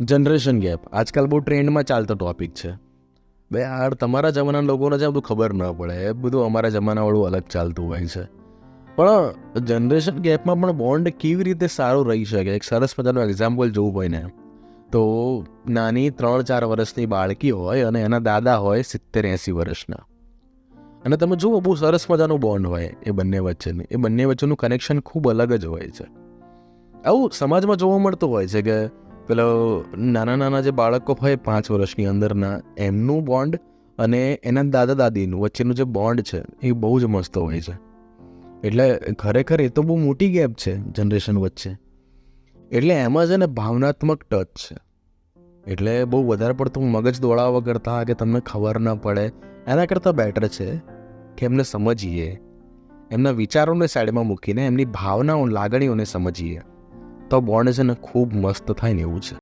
Generation gap આજકાલ બહુ ટ્રેન્ડમાં ચાલતો ટોપિક છે. બે યાર, તમારા જમાનાના લોકોને છે બધું ખબર ન પડે, એ બધું અમારા જમાનાવાળું અલગ ચાલતું હોય છે. પણ જનરેશન ગેપમાં પણ બોન્ડ કેવી રીતે સારું રહી શકે? એક સરસ મજાનું એક્ઝામ્પલ જોવું હોય ને તો નાની 3-4 વર્ષની બાળકી હોય અને એના દાદા હોય 70-80 વર્ષના, અને તમે જુઓ બહુ સરસ મજાનું બોન્ડ હોય એ બંને વચ્ચેનું કનેક્શન ખૂબ અલગ જ હોય છે. આવું સમાજમાં જોવા મળતું હોય છે કે પેલો નાના જે બાળકો હોય 5 વર્ષની અંદરના, એમનું બોન્ડ અને એના દાદા દાદીનું વચ્ચેનું જે બોન્ડ છે એ બહુ જ મસ્ત હોય છે. એટલે ખરેખર એ તો બહુ મોટી ગેપ છે જનરેશન વચ્ચે. એટલે એમાં છે ને ભાવનાત્મક ટચ છે. એટલે બહુ વધારે પડતું મગજ દોડાવવા કરતાં કે તમને ખબર ન પડે એના કરતાં બેટર છે કે એમને સમજીએ, એમના વિચારોને સાઈડમાં મૂકીને એમની ભાવનાઓ લાગણીઓને સમજીએ, તો બોન્ડ છે ને ખૂબ મસ્ત થાય ને એવું છે.